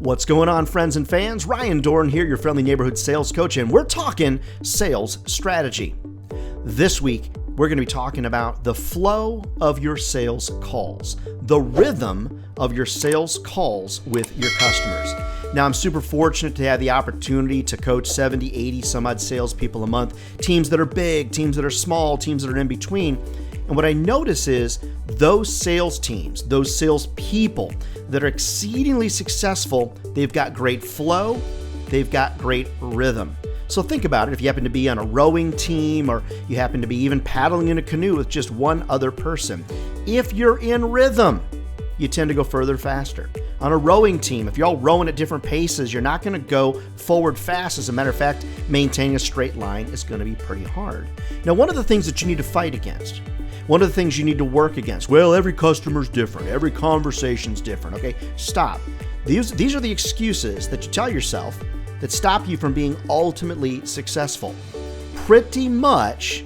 What's going on, friends and fans? Ryan Dohrn here, your friendly neighborhood sales coach, and we're talking sales strategy. This week, we're going to be talking about the flow of your sales calls, the rhythm of your sales calls with your customers. Now, I'm super fortunate to have the opportunity to coach 70, 80 some odd salespeople a month, teams that are big, teams that are small, teams that are in between. And what I notice is those sales teams, those sales people that are exceedingly successful, they've got great flow, they've got great rhythm. So think about it. If you happen to be on a rowing team or you happen to be even paddling in a canoe with just one other person, if you're in rhythm, you tend to go further faster. On a rowing team, if you're all rowing at different paces, you're not going to go forward fast. As a matter of fact, maintaining a straight line is going to be pretty hard. Now, one of the things that you need to fight against, one of the things you need to work against, well, every customer's different, every conversation's different. Okay, stop. These are the excuses that you tell yourself that stop you from being ultimately successful. Pretty much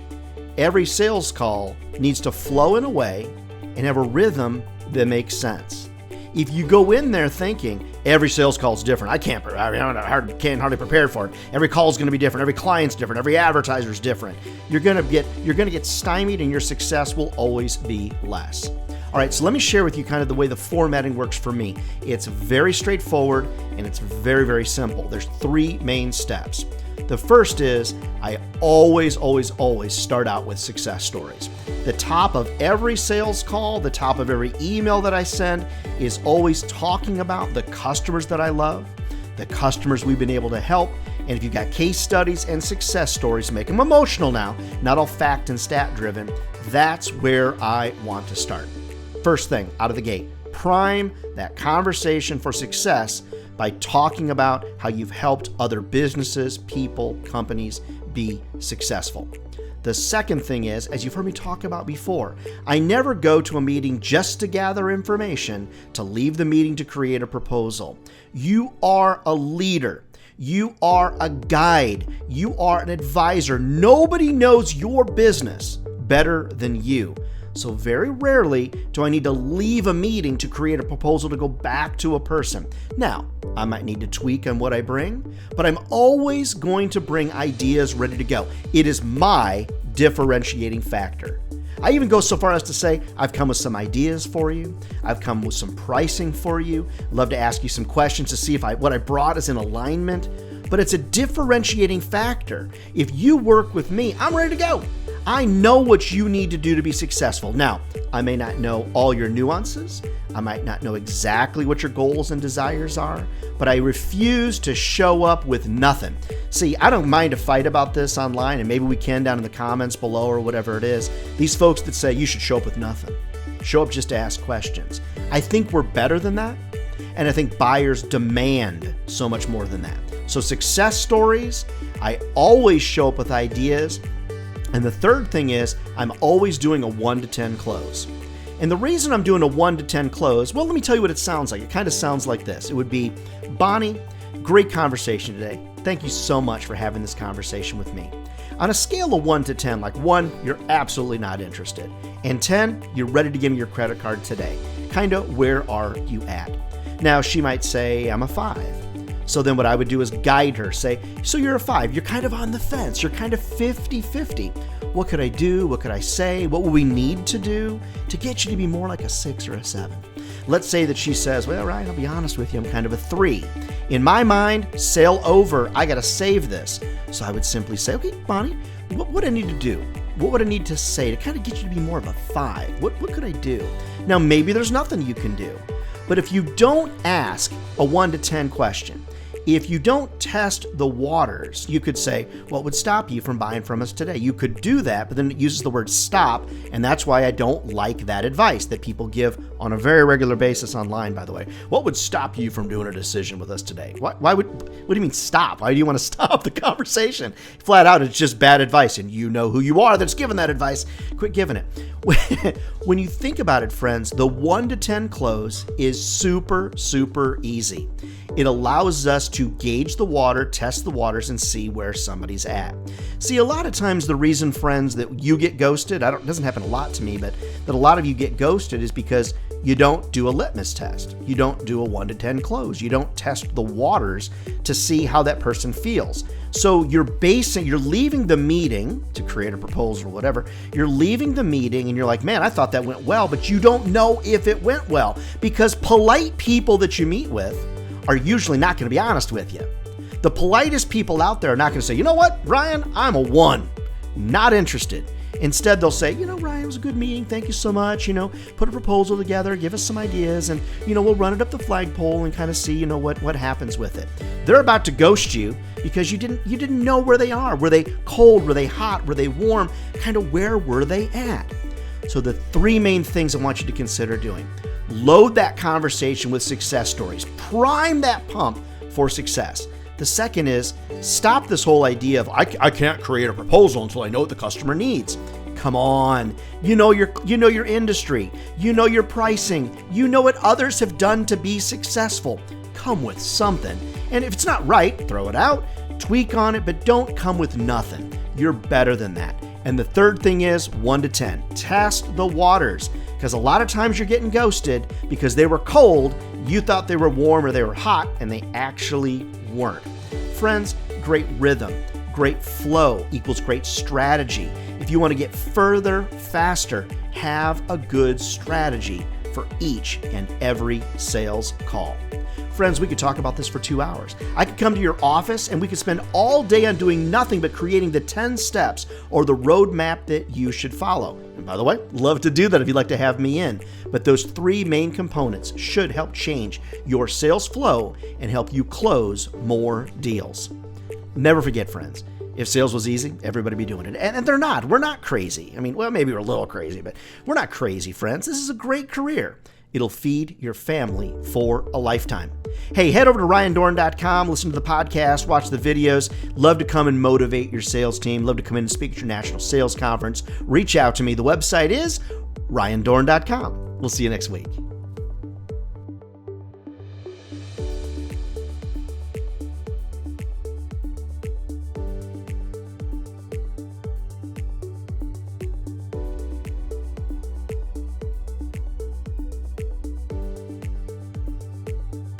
every sales call needs to flow in a way and have a rhythm that makes sense. If you go in there thinking every sales call is different, I can't hardly prepare for it. Every call is going to be different. Every client's different. Every advertiser is different. You're going to get stymied, and your success will always be less. All right, so let me share with you kind of the way the formatting works for me. It's very straightforward and it's very, very simple. There's three main steps. The first is I always start out with success stories. The top of every sales call, the top of every email that I send is always talking about the customers that I love, the customers we've been able to help. And if you've got case studies and success stories, make them emotional now, not all fact and stat driven. That's where I want to start. First thing out of the gate, prime that conversation for success by talking about how you've helped other businesses, people, companies be successful. The second thing is, as you've heard me talk about before, I never go to a meeting just to gather information, to leave the meeting to create a proposal. You are a leader. You are a guide. You are an advisor. Nobody knows your business better than you. So very rarely do I need to leave a meeting to create a proposal to go back to a person. Now, I might need to tweak on what I bring, but I'm always going to bring ideas ready to go. It is my differentiating factor. I even go so far as to say, I've come with some ideas for you. I've come with some pricing for you. I'd love to ask you some questions to see if what I brought is in alignment. But it's a differentiating factor. If you work with me, I'm ready to go. I know what you need to do to be successful. Now, I may not know all your nuances. I might not know exactly what your goals and desires are, but I refuse to show up with nothing. See, I don't mind a fight about this online, and maybe we can down in the comments below or whatever it is. These folks that say you should show up with nothing, show up just to ask questions. I think we're better than that, and I think buyers demand so much more than that. So success stories, I always show up with ideas. And the third thing is I'm always doing a 1 to 10 close. And the reason I'm doing a 1 to 10 close, well, let me tell you what it sounds like. It kind of sounds like this. It would be, Bonnie, great conversation today. Thank you so much for having this conversation with me. On a scale of 1 to 10, like 1, you're absolutely not interested. And 10, you're ready to give me your credit card today. Kind of where are you at? Now, she might say, I'm a 5. So then what I would do is guide her, say, so you're a 5, you're kind of on the fence, you're kind of 50-50. What could I do? What could I say? What will we need to do to get you to be more like a 6 or a 7? Let's say that she says, well, Ryan, I'll be honest with you, I'm kind of a 3. In my mind, sail over, I got to save this. So I would simply say, okay, Bonnie, what would I need to do? What would I need to say to kind of get you to be more of a 5? What could I do? Now, maybe there's nothing you can do. But if you don't ask a 1 to 10 question, if you don't test the waters, you could say, what would stop you from buying from us today? You could do that, but then it uses the word stop, and that's why I don't like that advice that people give on a very regular basis online, by the way. What would stop you from doing a decision with us today? What do you mean stop? Why do you want to stop the conversation? Flat out, it's just bad advice, and you know who you are that's giving that advice. Quit giving it. When you think about it, friends, the 1 to 10 close is super, super easy. It allows us to gauge the water, test the waters, and see where somebody's at. See, a lot of times the reason, friends, that you get ghosted, it doesn't happen a lot to me, but that a lot of you get ghosted is because you don't do a litmus test. You don't do a 1 to 10 close. You don't test the waters to see how that person feels. So you're leaving the meeting to create a proposal or whatever. You're leaving the meeting and you're like, man, I thought that went well, but you don't know if it went well because polite people that you meet with are usually not going to be honest with you. The politest people out there are not going to say, you know what, Ryan, I'm a 1, not interested. Instead, they'll say, Ryan, it was a good meeting. Thank you so much. Put a proposal together, give us some ideas, and, we'll run it up the flagpole and kind of see, what happens with it. They're about to ghost you because you didn't know where they are. Were they cold? Were they hot? Were they warm? Kind of where were they at? So the 3 main things I want you to consider doing: load that conversation with success stories. Prime that pump for success. The second is stop this whole idea of I can't create a proposal until I know what the customer needs. Come on. You know your industry. You know your pricing. You know what others have done to be successful. Come with something. And if it's not right, throw it out, tweak on it, but don't come with nothing. You're better than that. And the third thing is 1 to 10. Test the waters. Because a lot of times you're getting ghosted because they were cold, you thought they were warm or they were hot, and they actually weren't. Friends, great rhythm, great flow equals great strategy. If you want to get further, faster, have a good strategy for each and every sales call. Friends, we could talk about this for 2 hours. I could come to your office and we could spend all day on doing nothing but creating the 10 steps or the roadmap that you should follow. And by the way, love to do that if you'd like to have me in. But those 3 main components should help change your sales flow and help you close more deals. Never forget, friends, if sales was easy, everybody would be doing it. And they're not. We're not crazy. Maybe we're a little crazy, but we're not crazy, friends. This is a great career. It'll feed your family for a lifetime. Hey, head over to RyanDohrn.com, listen to the podcast, watch the videos. Love to come and motivate your sales team. Love to come in and speak at your national sales conference. Reach out to me. The website is RyanDohrn.com. We'll see you next week.